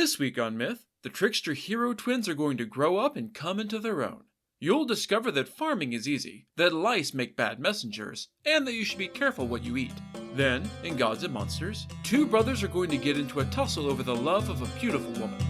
This week on Myth, the trickster hero twins are going to grow up and come into their own. You'll discover that farming is easy, that lice make bad messengers, and that you should be careful what you eat. Then, in Gods and Monsters, two brothers are going to get into a tussle over the love of a beautiful woman.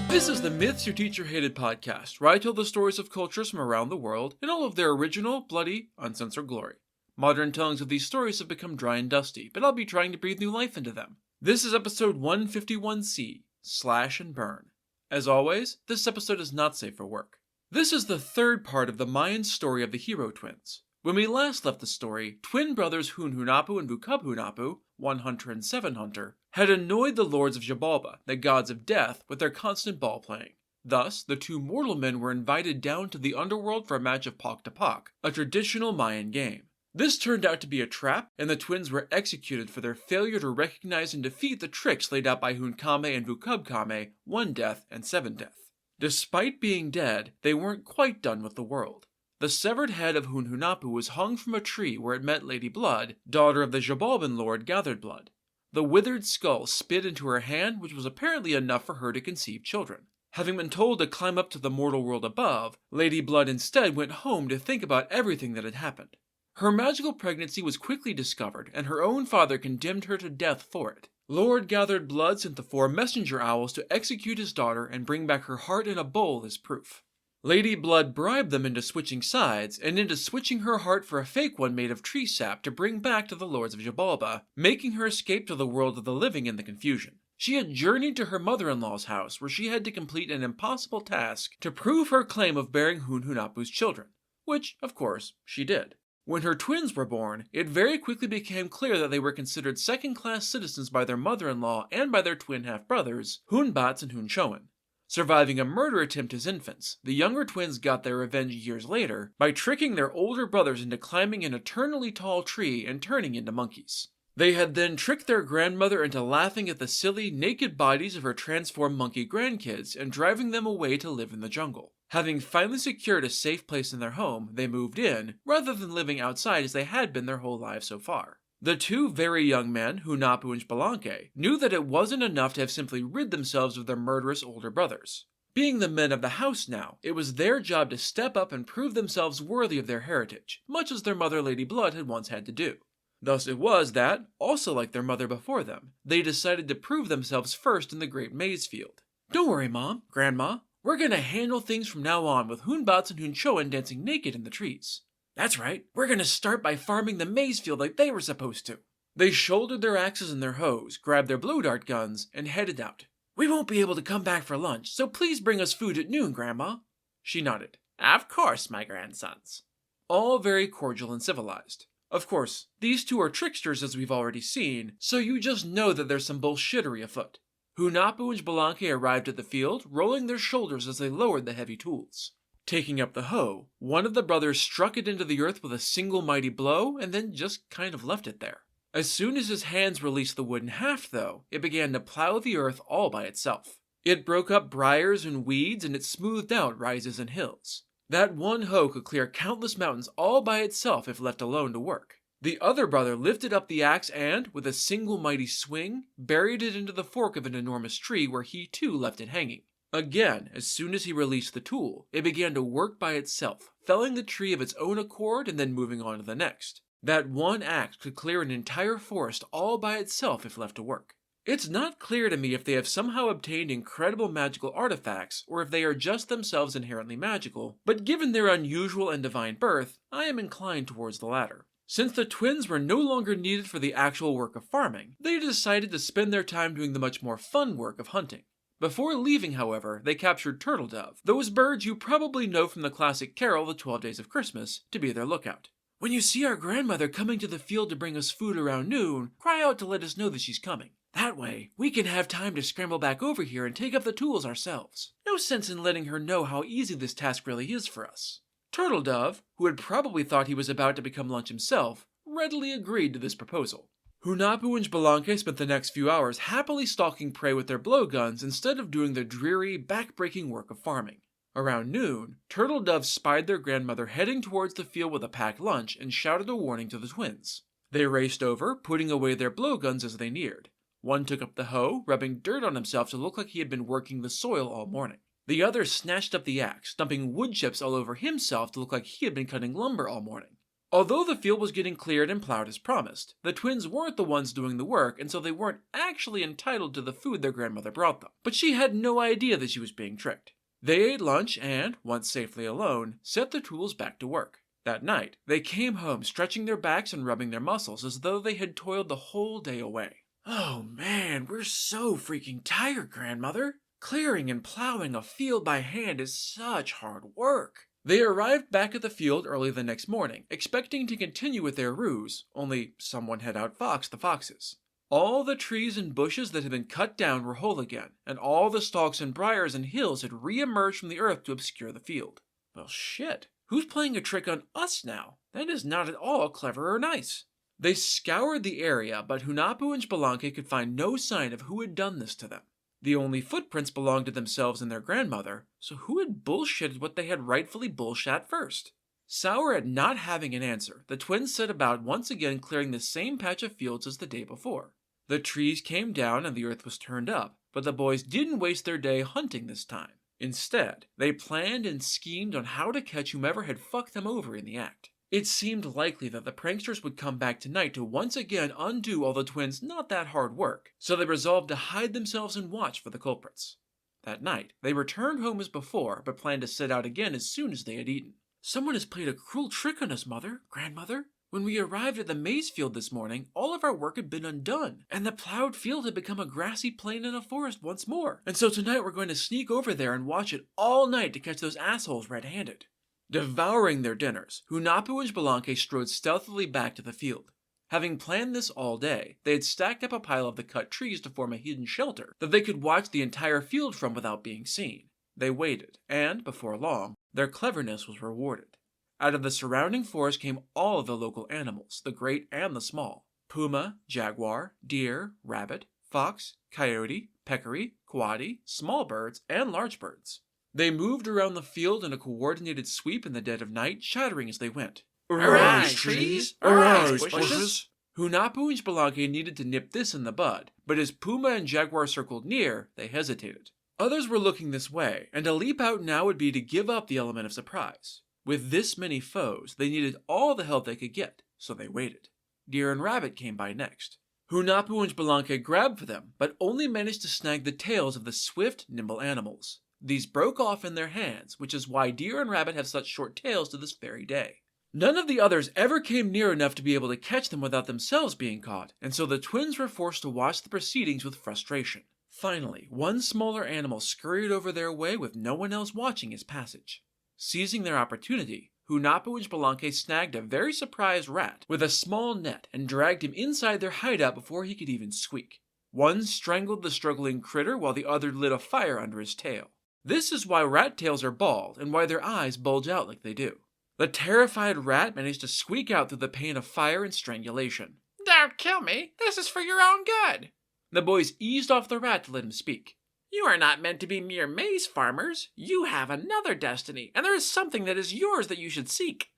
This is the Myths Your Teacher Hated podcast, where I tell the stories of cultures from around the world in all of their original, bloody, uncensored glory. Modern tellings of these stories have become dry and dusty, but I'll be trying to breathe new life into them. This is episode 151C, Slash and Burn. As always, this episode is not safe for work. This is the third part of the Mayan story of the hero twins. When we last left the story, twin brothers Hunhunapu and Vukubhunapu, one hunter and seven hunter, had annoyed the lords of Xibalba, the gods of death, with their constant ball playing. Thus, the two mortal men were invited down to the underworld for a match of Pak to Pak, a traditional Mayan game. This turned out to be a trap, and the twins were executed for their failure to recognize and defeat the tricks laid out by Hunkame and Vukubkame, one death and seven death. Despite being dead, they weren't quite done with the world. The severed head of Hunhunapu was hung from a tree where it met Lady Blood, daughter of the Xibalban lord Gathered Blood. The withered skull spit into her hand, which was apparently enough for her to conceive children. Having been told to climb up to the mortal world above, Lady Blood instead went home to think about everything that had happened. Her magical pregnancy was quickly discovered, and her own father condemned her to death for it. Lord Gathered Blood sent the 4 messenger owls to execute his daughter and bring back her heart in a bowl as proof. Lady Blood bribed them into switching sides, and into switching her heart for a fake one made of tree sap to bring back to the lords of Xibalba, making her escape to the world of the living in the confusion. She had journeyed to her mother-in-law's house, where she had to complete an impossible task to prove her claim of bearing Hunhunapu's children, which, of course, she did. When her twins were born, it very quickly became clear that they were considered second-class citizens by their mother-in-law and by their twin half-brothers, Hunbats and Hunchoan. Surviving a murder attempt as infants, the younger twins got their revenge years later by tricking their older brothers into climbing an eternally tall tree and turning into monkeys. They had then tricked their grandmother into laughing at the silly, naked bodies of her transformed monkey grandkids and driving them away to live in the jungle. Having finally secured a safe place in their home, they moved in, rather than living outside as they had been their whole lives so far. The two very young men, Hunapu and Xbalanque, knew that it wasn't enough to have simply rid themselves of their murderous older brothers. Being the men of the house now, it was their job to step up and prove themselves worthy of their heritage, much as their mother Lady Blood had once had to do. Thus it was that, also like their mother before them, they decided to prove themselves first in the great maize field. "Don't worry, Mom, Grandma. We're gonna handle things from now on with Hunbats and Hunchoan dancing naked in the trees. That's right, we're gonna start by farming the maize field like they were supposed to." They shouldered their axes and their hoes, grabbed their blow dart guns, and headed out. "We won't be able to come back for lunch, so please bring us food at noon, Grandma." She nodded. "Of course, my grandsons." All very cordial and civilized. Of course, these two are tricksters as we've already seen, so you just know that there's some bullshittery afoot. Hunapu and Xbalanque arrived at the field, rolling their shoulders as they lowered the heavy tools. Taking up the hoe, one of the brothers struck it into the earth with a single mighty blow and then just kind of left it there. As soon as his hands released the wooden haft, though, it began to plow the earth all by itself. It broke up briars and weeds, and it smoothed out rises and hills. That one hoe could clear countless mountains all by itself if left alone to work. The other brother lifted up the axe and, with a single mighty swing, buried it into the fork of an enormous tree where he too left it hanging. Again, as soon as he released the tool, it began to work by itself, felling the tree of its own accord and then moving on to the next. That one axe could clear an entire forest all by itself if left to work. It's not clear to me if they have somehow obtained incredible magical artifacts, or if they are just themselves inherently magical, but given their unusual and divine birth, I am inclined towards the latter. Since the twins were no longer needed for the actual work of farming, they decided to spend their time doing the much more fun work of hunting. Before leaving, however, they captured turtle dove, those birds you probably know from the classic carol The 12 Days of Christmas, to be their lookout. "When you see our grandmother coming to the field to bring us food around noon, cry out to let us know that she's coming. That way, we can have time to scramble back over here and take up the tools ourselves. No sense in letting her know how easy this task really is for us." Turtle Dove, who had probably thought he was about to become lunch himself, readily agreed to this proposal. Hunapu and Xbalanque spent the next few hours happily stalking prey with their blowguns instead of doing the dreary, back-breaking work of farming. Around noon, Turtle Dove spied their grandmother heading towards the field with a packed lunch and shouted a warning to the twins. They raced over, putting away their blowguns as they neared. One took up the hoe, rubbing dirt on himself to look like he had been working the soil all morning. The other snatched up the axe, dumping wood chips all over himself to look like he had been cutting lumber all morning. Although the field was getting cleared and plowed as promised, the twins weren't the ones doing the work, and so they weren't actually entitled to the food their grandmother brought them. But she had no idea that she was being tricked. They ate lunch and, once safely alone, set the tools back to work. That night, they came home stretching their backs and rubbing their muscles as though they had toiled the whole day away. "Oh man, we're so freaking tired, Grandmother. Clearing and plowing a field by hand is such hard work." They arrived back at the field early the next morning, expecting to continue with their ruse, only someone had outfoxed the foxes. All the trees and bushes that had been cut down were whole again, and all the stalks and briars and hills had re-emerged from the earth to obscure the field. Well, shit. Who's playing a trick on us now? That is not at all clever or nice. They scoured the area, but Hunahpu and Spelunky could find no sign of who had done this to them. The only footprints belonged to themselves and their grandmother, so who had bullshitted what they had rightfully bullshat first? Sour at not having an answer, the twins set about once again clearing the same patch of fields as the day before. The trees came down and the earth was turned up, but the boys didn't waste their day hunting this time. Instead, they planned and schemed on how to catch whomever had fucked them over in the act. It seemed likely that the pranksters would come back tonight to once again undo all the twins' not that hard work, so they resolved to hide themselves and watch for the culprits. That night, they returned home as before, but planned to set out again as soon as they had eaten. "Someone has played a cruel trick on us, Grandmother. When we arrived at the maize field this morning, all of our work had been undone, and the plowed field had become a grassy plain and a forest once more. And so tonight we're going to sneak over there and watch it all night to catch those assholes red-handed." Devouring their dinners, Hunahpu and Spelunky strode stealthily back to the field. Having planned this all day, they had stacked up a pile of the cut trees to form a hidden shelter that they could watch the entire field from without being seen. They waited, and, before long, their cleverness was rewarded. Out of the surrounding forest came all of the local animals, the great and the small. Puma, jaguar, deer, rabbit, fox, coyote, peccary, coati, small birds, and large birds. They moved around the field in a coordinated sweep in the dead of night, chattering as they went. "Arise, trees! Arise, bushes!" Hunahpu and Spelunky needed to nip this in the bud, but as Puma and Jaguar circled near, they hesitated. Others were looking this way, and a leap out now would be to give up the element of surprise. With this many foes, they needed all the help they could get, so they waited. Deer and rabbit came by next. Hunahpu and Spelunky grabbed for them, but only managed to snag the tails of the swift, nimble animals. These broke off in their hands, which is why deer and rabbit have such short tails to this very day. None of the others ever came near enough to be able to catch them without themselves being caught, and so the twins were forced to watch the proceedings with frustration. Finally, one smaller animal scurried over their way with no one else watching his passage. Seizing their opportunity, Hunahpu and Spelunky snagged a very surprised rat with a small net and dragged him inside their hideout before he could even squeak. One strangled the struggling critter while the other lit a fire under his tail. This is why rat tails are bald and why their eyes bulge out like they do. The terrified rat managed to squeak out through the pain of fire and strangulation. "Don't kill me. This is for your own good." The boys eased off the rat to let him speak. "You are not meant to be mere maize farmers. You have another destiny, and there is something that is yours that you should seek."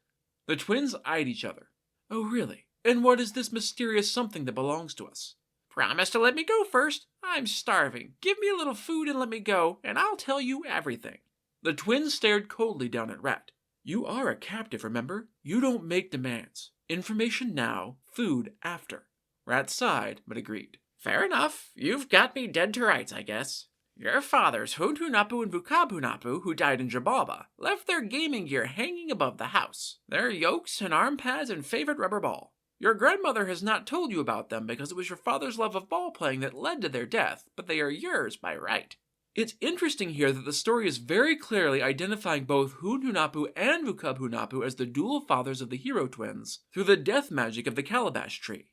The twins eyed each other. "Oh, really? And what is this mysterious something that belongs to us?" "Promise to let me go first. I'm starving. Give me a little food and let me go, and I'll tell you everything." The twins stared coldly down at Rat. "You are a captive, remember? You don't make demands. Information now, food after." Rat sighed, but agreed. "Fair enough. You've got me dead to rights, I guess. Your fathers, Hunahpu and Vukabhunahpu, who died in Jababa, left their gaming gear hanging above the house. Their yokes and arm pads and favorite rubber ball. Your grandmother has not told you about them because it was your father's love of ball playing that led to their death, but they are yours by right." It's interesting here that the story is very clearly identifying both Hunahpu and Vukabhunahpu as the dual fathers of the hero twins through the death magic of the calabash tree.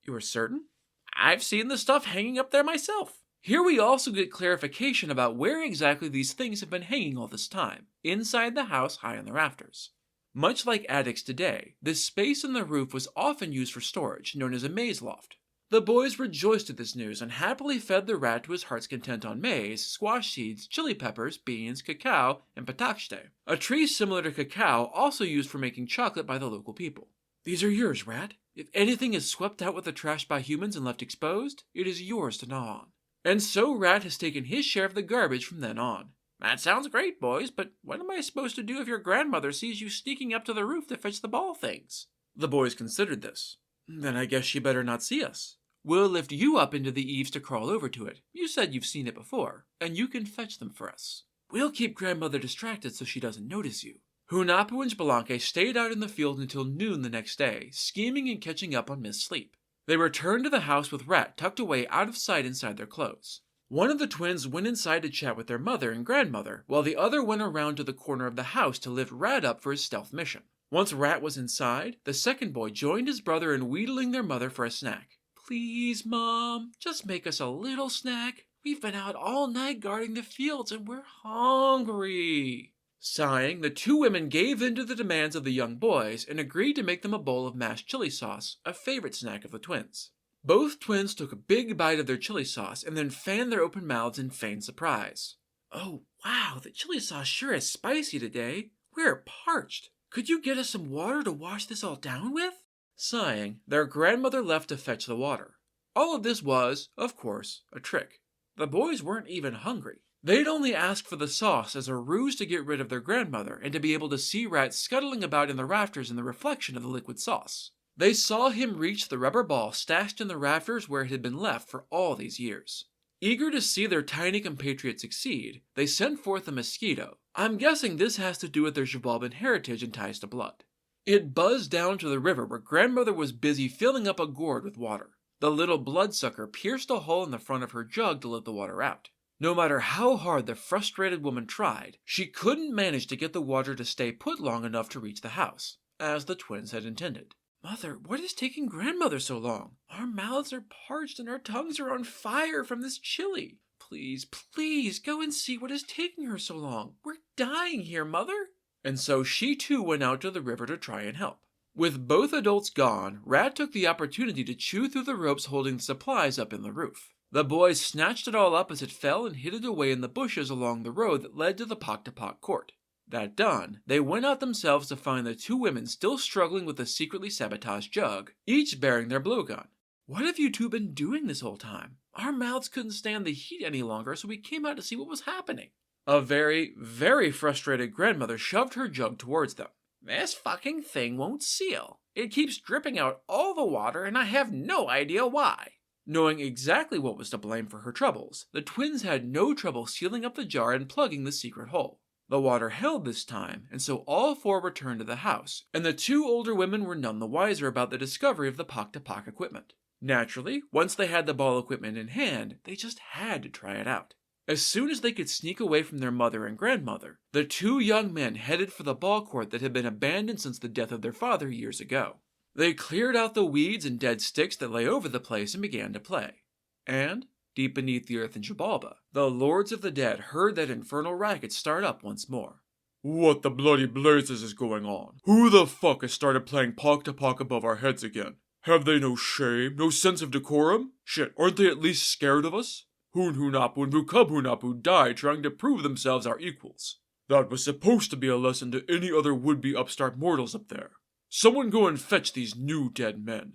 You are certain? I've seen the stuff hanging up there myself. Here we also get clarification about where exactly these things have been hanging all this time, inside the house high on the rafters. Much like attics today, this space in the roof was often used for storage, known as a maze loft. The boys rejoiced at this news and happily fed the rat to his heart's content on maize, squash seeds, chili peppers, beans, cacao, and pataxte, a tree similar to cacao also used for making chocolate by the local people. These are yours, rat. If anything is swept out with the trash by humans and left exposed, it is yours to gnaw on. And so Rat has taken his share of the garbage from then on. That sounds great, boys, but what am I supposed to do if your grandmother sees you sneaking up to the roof to fetch the ball things? The boys considered this. Then I guess she better not see us. We'll lift you up into the eaves to crawl over to it. You said you've seen it before, and you can fetch them for us. We'll keep grandmother distracted so she doesn't notice you. Hunapu and Spelunky stayed out in the field until noon the next day, scheming and catching up on missed sleep. They returned to the house with Rat tucked away out of sight inside their clothes. One of the twins went inside to chat with their mother and grandmother, while the other went around to the corner of the house to lift Rat up for his stealth mission. Once Rat was inside, the second boy joined his brother in wheedling their mother for a snack. Please, Mom, just make us a little snack. We've been out all night guarding the fields and we're hungry. Sighing, the two women gave in to the demands of the young boys and agreed to make them a bowl of mashed chili sauce, a favorite snack of the twins. Both twins took a big bite of their chili sauce and then fanned their open mouths in feigned surprise. Oh, wow, the chili sauce sure is spicy today. We're parched. Could you get us some water to wash this all down with? Sighing, their grandmother left to fetch the water. All of this was, of course, a trick. The boys weren't even hungry. They'd only asked for the sauce as a ruse to get rid of their grandmother and to be able to see Rat scuttling about in the rafters in the reflection of the liquid sauce. They saw him reach the rubber ball stashed in the rafters where it had been left for all these years. Eager to see their tiny compatriot succeed, they sent forth a mosquito. I'm guessing this has to do with their Xibalban heritage and ties to blood. It buzzed down to the river where grandmother was busy filling up a gourd with water. The little bloodsucker pierced a hole in the front of her jug to let the water out. No matter how hard the frustrated woman tried, she couldn't manage to get the water to stay put long enough to reach the house, as the twins had intended. Mother, what is taking grandmother so long? Our mouths are parched and our tongues are on fire from this chili. Please, please, go and see what is taking her so long. We're dying here, Mother. And so she too went out to the river to try and help. With both adults gone, Rat took the opportunity to chew through the ropes holding the supplies up in the roof. The boys snatched it all up as it fell and hid it away in the bushes along the road that led to the Pok-to-Pok court. That done, they went out themselves to find the two women still struggling with the secretly sabotaged jug, each bearing their blowgun. What have you two been doing this whole time? Our mouths couldn't stand the heat any longer, so we came out to see what was happening. A very, very frustrated grandmother shoved her jug towards them. This fucking thing won't seal. It keeps dripping out all the water and I have no idea why. Knowing exactly what was to blame for her troubles, the twins had no trouble sealing up the jar and plugging the secret hole. The water held this time, and so all four returned to the house, and the two older women were none the wiser about the discovery of the Pok-to-Pok equipment. Naturally, once they had the ball equipment in hand, they just had to try it out. As soon as they could sneak away from their mother and grandmother, the two young men headed for the ball court that had been abandoned since the death of their father years ago. They cleared out the weeds and dead sticks that lay over the place and began to play. And, deep beneath the earth in Xibalba, the lords of the dead heard that infernal racket start up once more. What the bloody blazes is going on? Who the fuck has started playing Pok-to-Pok above our heads again? Have they no shame, no sense of decorum? Shit, aren't they at least scared of us? Hunapu and Hunapu died trying to prove themselves our equals. That was supposed to be a lesson to any other would-be upstart mortals up there. Someone go and fetch these new dead men.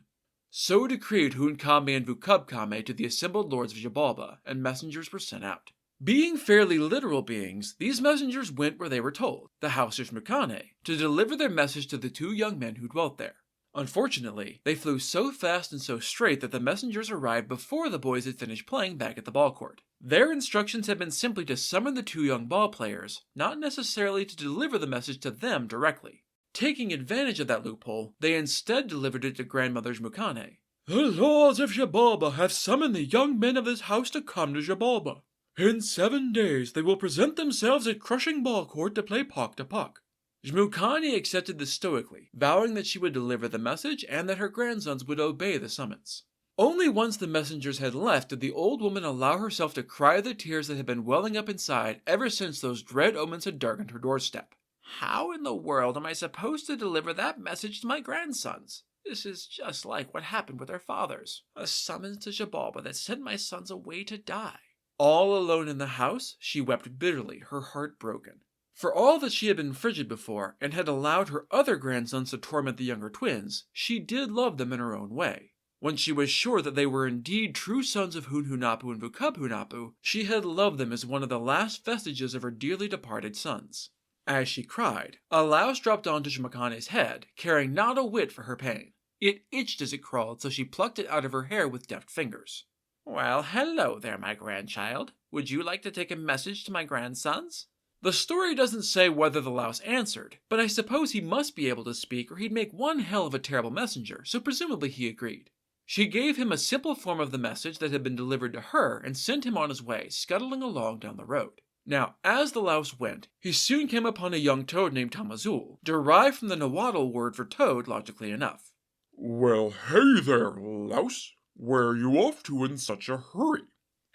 So decreed Hunkame and Vukubkame to the assembled lords of Xibalba, and messengers were sent out. Being fairly literal beings, these messengers went where they were told, the house of Shmukane, to deliver their message to the two young men who dwelt there. Unfortunately, they flew so fast and so straight that the messengers arrived before the boys had finished playing back at the ball court. Their instructions had been simply to summon the two young ball players, not necessarily to deliver the message to them directly. Taking advantage of that loophole, they instead delivered it to Grandmother Shmukane. The lords of Xibalba have summoned the young men of this house to come to Xibalba. In 7 days they will present themselves at Crushing Ball Court to play Pok-to-Pok. Shmukane accepted this stoically, vowing that she would deliver the message and that her grandsons would obey the summons. Only once the messengers had left did the old woman allow herself to cry the tears that had been welling up inside ever since those dread omens had darkened her doorstep. How in the world am I supposed to deliver that message to my grandsons? This is just like what happened with our fathers. A summons to Jabalba that sent my sons away to die. All alone in the house, she wept bitterly, her heart broken. For all that she had been frigid before, and had allowed her other grandsons to torment the younger twins, she did love them in her own way. When she was sure that they were indeed true sons of Hunhunapu and Vukabhunapu, she had loved them as one of the last vestiges of her dearly departed sons. As she cried, a louse dropped onto Shmakane's head, caring not a whit for her pain. It itched as it crawled, so she plucked it out of her hair with deft fingers. Well, hello there, my grandchild. Would you like to take a message to my grandsons? The story doesn't say whether the louse answered, but I suppose he must be able to speak or he'd make one hell of a terrible messenger, so presumably he agreed. She gave him a simple form of the message that had been delivered to her and sent him on his way, scuttling along down the road. Now, as the louse went, he soon came upon a young toad named Tamazul, derived from the Nahuatl word for toad, logically enough. Well, hey there, louse. Where are you off to in such a hurry?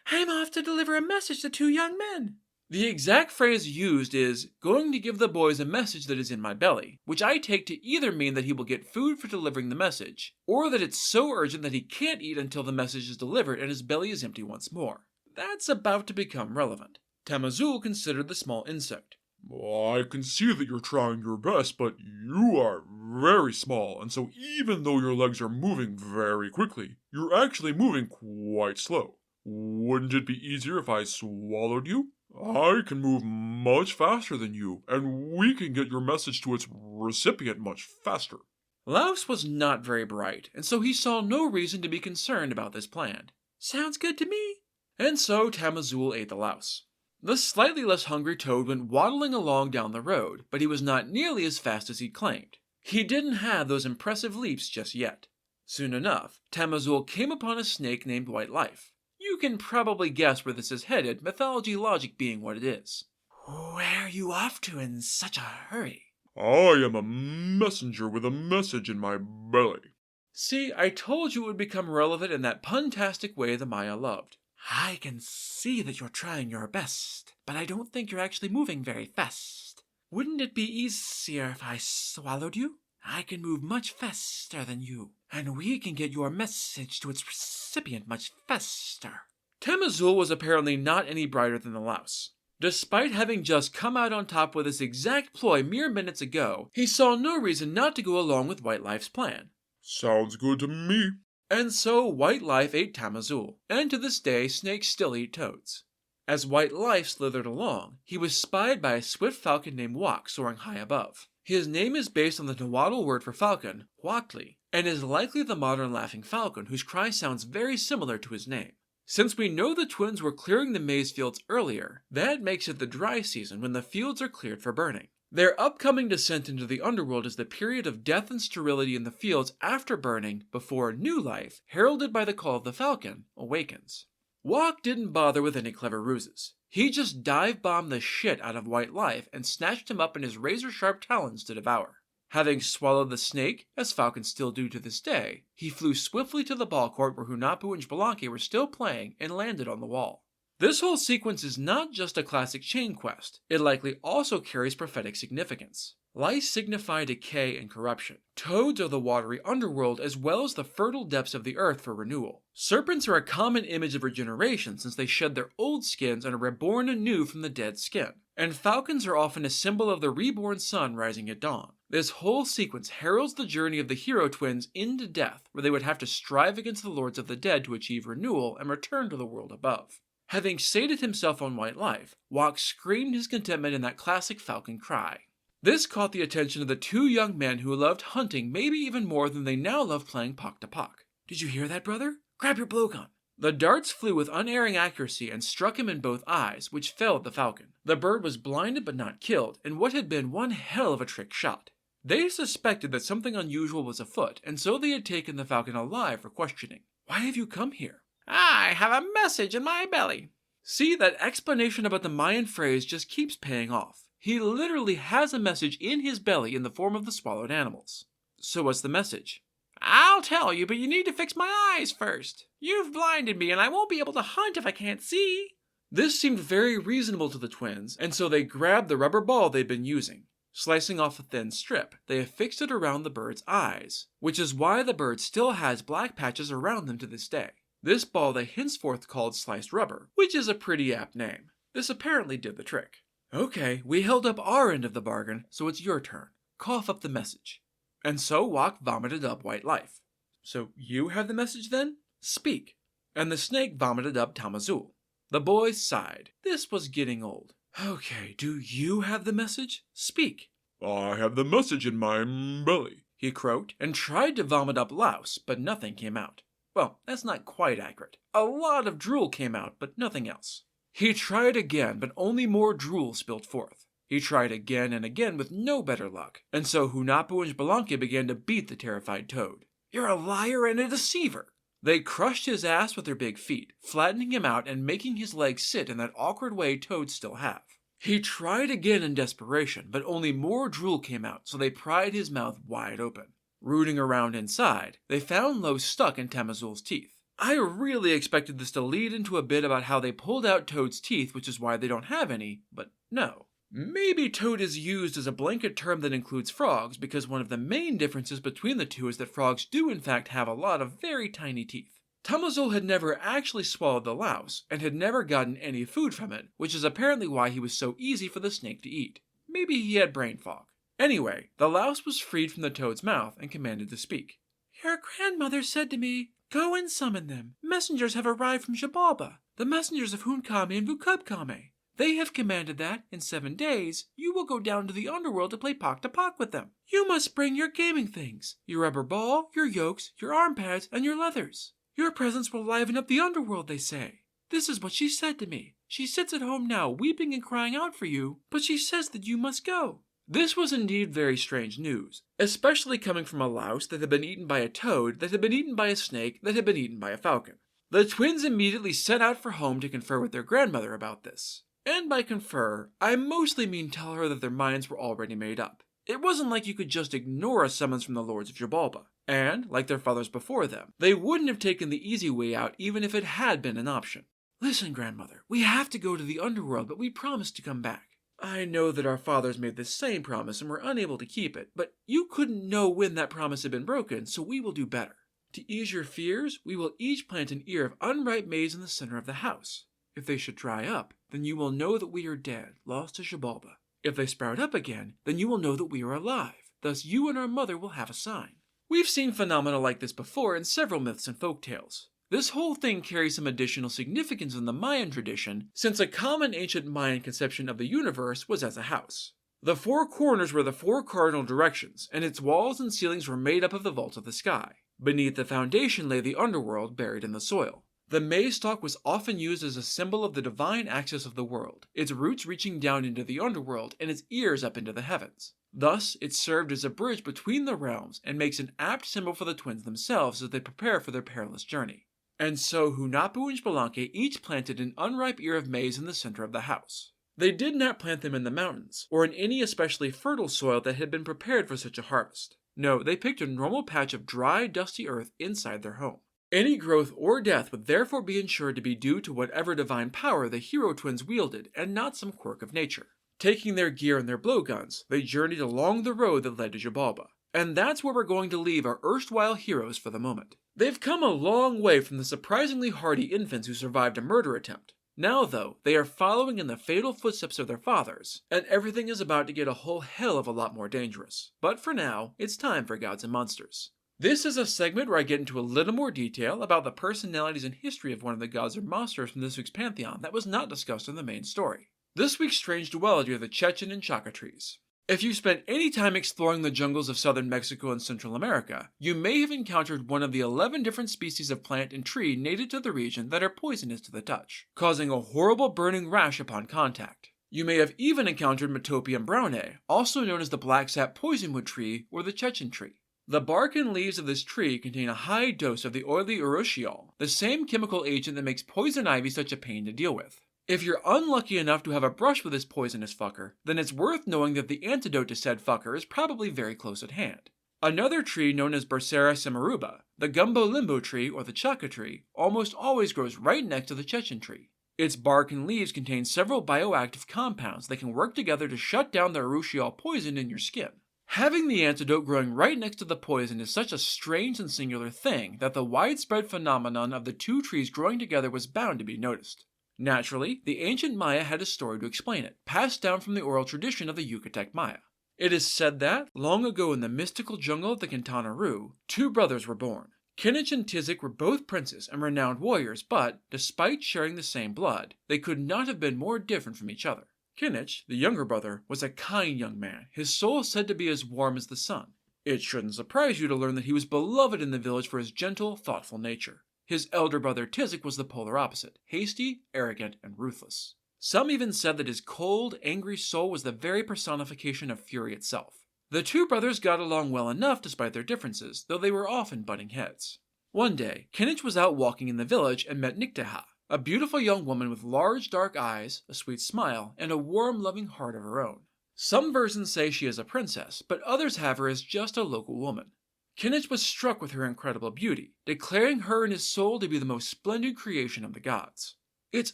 I'm off to deliver a message to two young men. The exact phrase used is, going to give the boys a message that is in my belly, which I take to either mean that he will get food for delivering the message, or that it's so urgent that he can't eat until the message is delivered and his belly is empty once more. That's about to become relevant. Tamazul considered the small insect. I can see that you're trying your best, but you are very small, and so even though your legs are moving very quickly, you're actually moving quite slow. Wouldn't it be easier if I swallowed you? I can move much faster than you, and we can get your message to its recipient much faster. Louse was not very bright, and so he saw no reason to be concerned about this plan. Sounds good to me. And so Tamazul ate the louse. The slightly less hungry toad went waddling along down the road, but he was not nearly as fast as he'd claimed. He didn't have those impressive leaps just yet. Soon enough, Tamazul came upon a snake named White Life. You can probably guess where this is headed, mythology logic being what it is. Where are you off to in such a hurry? I am a messenger with a message in my belly. See, I told you it would become relevant in that puntastic way the Maya loved. I can see that you're trying your best, but I don't think you're actually moving very fast. Wouldn't it be easier if I swallowed you? I can move much faster than you, and we can get your message to its recipient much faster. Tamazul was apparently not any brighter than the louse. Despite having just come out on top with this exact ploy mere minutes ago, he saw no reason not to go along with White Life's plan. Sounds good to me. And so White Life ate Tamazul, and to this day snakes still eat toads. As White Life slithered along, he was spied by a swift falcon named Wak soaring high above. His name is based on the Nahuatl word for falcon, Huatli, and is likely the modern laughing falcon whose cry sounds very similar to his name. Since we know the twins were clearing the maize fields earlier, that makes it the dry season when the fields are cleared for burning. Their upcoming descent into the underworld is the period of death and sterility in the fields after burning before new life, heralded by the call of the falcon, awakens. Wak didn't bother with any clever ruses. He just dive-bombed the shit out of White Life and snatched him up in his razor-sharp talons to devour. Having swallowed the snake, as falcons still do to this day, he flew swiftly to the ball court where Hunapu and Xbalanque were still playing and landed on the wall. This whole sequence is not just a classic chain quest, it likely also carries prophetic significance. Lice signify decay and corruption. Toads are the watery underworld as well as the fertile depths of the earth for renewal. Serpents are a common image of regeneration since they shed their old skins and are reborn anew from the dead skin. And falcons are often a symbol of the reborn sun rising at dawn. This whole sequence heralds the journey of the hero twins into death, where they would have to strive against the lords of the dead to achieve renewal and return to the world above. Having sated himself on White Life, Wak screamed his contentment in that classic falcon cry. This caught the attention of the two young men who loved hunting maybe even more than they now love playing pock to pock. Did you hear that, brother? Grab your blowgun. The darts flew with unerring accuracy and struck him in both eyes, which fell at the falcon. The bird was blinded but not killed, in what had been one hell of a trick shot. They suspected that something unusual was afoot, and so they had taken the falcon alive for questioning. Why have you come here? I have a message in my belly. See, that explanation about the Mayan phrase just keeps paying off. He literally has a message in his belly in the form of the swallowed animals. So what's the message? I'll tell you, but you need to fix my eyes first. You've blinded me and I won't be able to hunt if I can't see. This seemed very reasonable to the twins, and so they grabbed the rubber ball they'd been using. Slicing off a thin strip, they affixed it around the bird's eyes, which is why the bird still has black patches around them to this day. This ball they henceforth called sliced rubber, which is a pretty apt name. This apparently did the trick. Okay, we held up our end of the bargain, so it's your turn. Cough up the message. And so Wok vomited up White Life. So you have the message then? Speak. And the snake vomited up Tamazul. The boys sighed. This was getting old. Okay, do you have the message? Speak. I have the message in my belly, He croaked and tried to vomit up Louse, but nothing came out. Well, that's not quite accurate. A lot of drool came out, but nothing else. He tried again, but only more drool spilled forth. He tried again and again with no better luck, and so Hunahpu and Xbalanque began to beat the terrified toad. You're a liar and a deceiver! They crushed his ass with their big feet, flattening him out and making his legs sit in that awkward way toads still have. He tried again in desperation, but only more drool came out, so they pried his mouth wide open. Rooting around inside, they found Lo stuck in Tamazul's teeth. I really expected this to lead into a bit about how they pulled out Toad's teeth, which is why they don't have any, but no. Maybe toad is used as a blanket term that includes frogs, because one of the main differences between the two is that frogs do in fact have a lot of very tiny teeth. Tamazul had never actually swallowed the louse, and had never gotten any food from it, which is apparently why he was so easy for the snake to eat. Maybe he had brain fog. Anyway, the louse was freed from the toad's mouth and commanded to speak. Your grandmother said to me, go and summon them. Messengers have arrived from Xibalba, the messengers of Hunkame and Vukubkame. They have commanded that, in 7 days, you will go down to the underworld to play Pock-to-Pock with them. You must bring your gaming things, your rubber ball, your yokes, your arm pads, and your leathers. Your presence will liven up the underworld, they say. This is what she said to me. She sits at home now, weeping and crying out for you, but she says that you must go. This was indeed very strange news, especially coming from a louse that had been eaten by a toad, that had been eaten by a snake, that had been eaten by a falcon. The twins immediately set out for home to confer with their grandmother about this. And by confer, I mostly mean tell her that their minds were already made up. It wasn't like you could just ignore a summons from the lords of Xibalba. And, like their fathers before them, they wouldn't have taken the easy way out even if it had been an option. Listen, grandmother, we have to go to the underworld, but we promised to come back. I know that our fathers made the same promise and were unable to keep it, but you couldn't know when that promise had been broken, so we will do better. To ease your fears, we will each plant an ear of unripe maize in the center of the house. If they should dry up, then you will know that we are dead, lost to Xibalba. If they sprout up again, then you will know that we are alive. Thus you and our mother will have a sign. We've seen phenomena like this before in several myths and folktales. This whole thing carries some additional significance in the Mayan tradition, since a common ancient Mayan conception of the universe was as a house. The 4 corners were the 4 cardinal directions, and its walls and ceilings were made up of the vault of the sky. Beneath the foundation lay the underworld buried in the soil. The maize stalk was often used as a symbol of the divine axis of the world, its roots reaching down into the underworld and its ears up into the heavens. Thus, it served as a bridge between the realms and makes an apt symbol for the twins themselves as they prepare for their perilous journey. And so Hunahpu and Xbalanque each planted an unripe ear of maize in the center of the house. They did not plant them in the mountains, or in any especially fertile soil that had been prepared for such a harvest. No, they picked a normal patch of dry, dusty earth inside their home. Any growth or death would therefore be ensured to be due to whatever divine power the hero twins wielded, and not some quirk of nature. Taking their gear and their blowguns, they journeyed along the road that led to Xibalba. And that's where we're going to leave our erstwhile heroes for the moment. They've come a long way from the surprisingly hardy infants who survived a murder attempt. Now, though, they are following in the fatal footsteps of their fathers, and everything is about to get a whole hell of a lot more dangerous. But for now, it's time for Gods and Monsters. This is a segment where I get into a little more detail about the personalities and history of one of the gods or monsters from this week's pantheon that was not discussed in the main story. This week's strange duality are the Chechen and Chaca trees. If you've spent any time exploring the jungles of southern Mexico and Central America, you may have encountered one of the 11 different species of plant and tree native to the region that are poisonous to the touch, causing a horrible burning rash upon contact. You may have even encountered Metopium brownae, also known as the black sap poisonwood tree or the Chechen tree. The bark and leaves of this tree contain a high dose of the oily urushiol, the same chemical agent that makes poison ivy such a pain to deal with. If you're unlucky enough to have a brush with this poisonous fucker, then it's worth knowing that the antidote to said fucker is probably very close at hand. Another tree known as Bursera semaruba, the gumbo limbo tree or the chaca tree, almost always grows right next to the Chechen tree. Its bark and leaves contain several bioactive compounds that can work together to shut down the urushiol poison in your skin. Having the antidote growing right next to the poison is such a strange and singular thing that the widespread phenomenon of the two trees growing together was bound to be noticed. Naturally, the ancient Maya had a story to explain it, passed down from the oral tradition of the Yucatec Maya. It is said that, long ago in the mystical jungle of the Quintana Roo, two brothers were born. Kinich and Tizik were both princes and renowned warriors, but, despite sharing the same blood, they could not have been more different from each other. Kinich, the younger brother, was a kind young man, his soul said to be as warm as the sun. It shouldn't surprise you to learn that he was beloved in the village for his gentle, thoughtful nature. His elder brother Tizik was the polar opposite, hasty, arrogant, and ruthless. Some even said that his cold, angry soul was the very personification of fury itself. The two brothers got along well enough despite their differences, though they were often butting heads. One day, Kinich was out walking in the village and met Nikteha, a beautiful young woman with large dark eyes, a sweet smile, and a warm, loving heart of her own. Some versions say she is a princess, but others have her as just a local woman. Kinich was struck with her incredible beauty, declaring her and his soul to be the most splendid creation of the gods. It's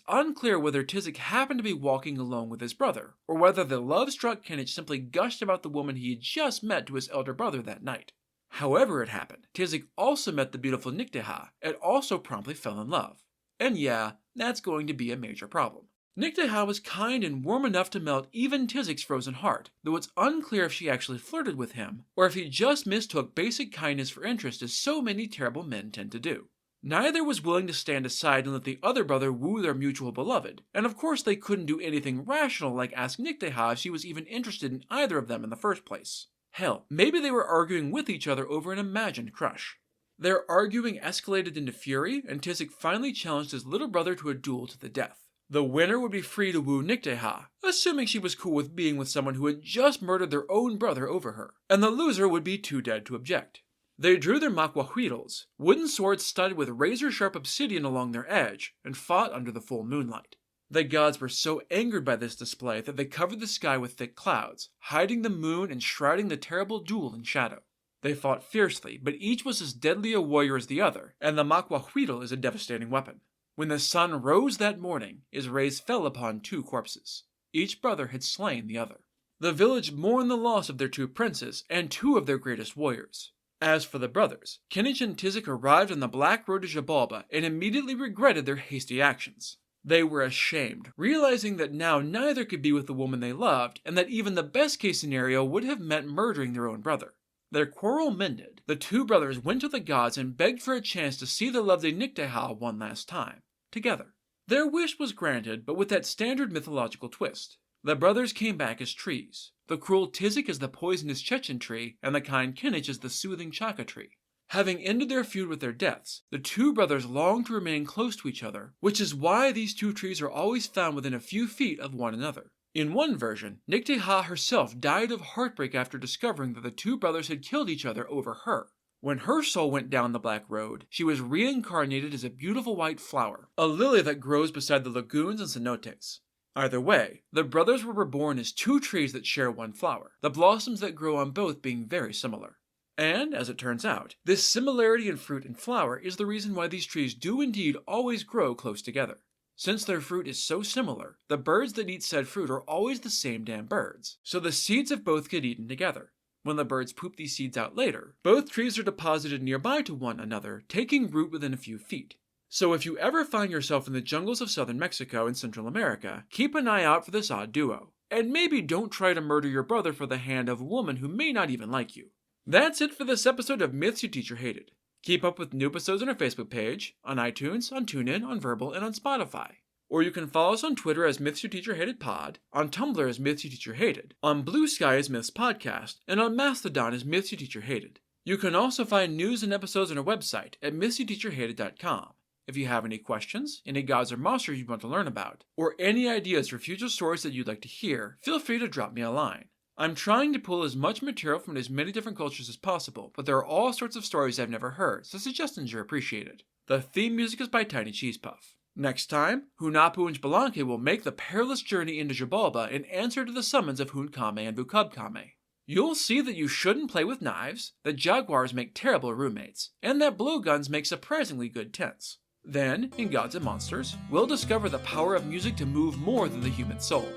unclear whether Tizik happened to be walking alone with his brother, or whether the love-struck Kinich simply gushed about the woman he had just met to his elder brother that night. However it happened, Tizik also met the beautiful Nikteha, and also promptly fell in love. And yeah, that's going to be a major problem. Nikteha was kind and warm enough to melt even Tizik's frozen heart, though it's unclear if she actually flirted with him, or if he just mistook basic kindness for interest as so many terrible men tend to do. Neither was willing to stand aside and let the other brother woo their mutual beloved, and of course they couldn't do anything rational like ask Nikteha if she was even interested in either of them in the first place. Hell, maybe they were arguing with each other over an imagined crush. Their arguing escalated into fury, and Tizik finally challenged his little brother to a duel to the death. The winner would be free to woo Nikteha, assuming she was cool with being with someone who had just murdered their own brother over her, and the loser would be too dead to object. They drew their maquahuitls, wooden swords studded with razor-sharp obsidian along their edge, and fought under the full moonlight. The gods were so angered by this display that they covered the sky with thick clouds, hiding the moon and shrouding the terrible duel in shadow. They fought fiercely, but each was as deadly a warrior as the other, and the maquahuitl is a devastating weapon. When the sun rose that morning, his rays fell upon two corpses. Each brother had slain the other. The village mourned the loss of their two princes and two of their greatest warriors. As for the brothers, Kinich and Tizik arrived on the Black Road to Xibalba and immediately regretted their hasty actions. They were ashamed, realizing that now neither could be with the woman they loved, and that even the best-case scenario would have meant murdering their own brother. Their quarrel mended, the two brothers went to the gods and begged for a chance to see the lovely Nikteha one last time, together. Their wish was granted, but with that standard mythological twist. The brothers came back as trees. The cruel Tizik is the poisonous Chechen tree, and the kind Kinich is the soothing Chaka tree. Having ended their feud with their deaths, the two brothers long to remain close to each other, which is why these two trees are always found within a few feet of one another. In one version, Nikteha herself died of heartbreak after discovering that the two brothers had killed each other over her. When her soul went down the Black Road, she was reincarnated as a beautiful white flower, a lily that grows beside the lagoons and cenotes. Either way, the brothers were reborn as two trees that share one flower, the blossoms that grow on both being very similar. And, as it turns out, this similarity in fruit and flower is the reason why these trees do indeed always grow close together. Since their fruit is so similar, the birds that eat said fruit are always the same damn birds, so the seeds of both get eaten together. When the birds poop these seeds out later, both trees are deposited nearby to one another, taking root within a few feet. So if you ever find yourself in the jungles of southern Mexico and Central America, keep an eye out for this odd duo. And maybe don't try to murder your brother for the hand of a woman who may not even like you. That's it for this episode of Myths Your Teacher Hated. Keep up with new episodes on our Facebook page, on iTunes, on TuneIn, on Verbal, and on Spotify. Or you can follow us on Twitter as Myths Your Teacher Hated Pod, on Tumblr as Myths Your Teacher Hated, on Blue Sky as Myths Podcast, and on Mastodon as Myths Your Teacher Hated. You can also find news and episodes on our website at mythsyourteacherhated.com. If you have any questions, any gods or monsters you want to learn about, or any ideas for future stories that you'd like to hear, feel free to drop me a line. I'm trying to pull as much material from as many different cultures as possible, but there are all sorts of stories I've never heard, so suggestions are appreciated. The theme music is by Tiny Cheese Puff. Next time, Hunahpu and Xbalanque will make the perilous journey into Xibalba in answer to the summons of Hunkame and Vukabkame. You'll see that you shouldn't play with knives, that jaguars make terrible roommates, and that blowguns make surprisingly good tents. Then, in Gods and Monsters, we'll discover the power of music to move more than the human soul.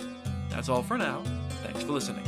That's all for now. Thanks for listening.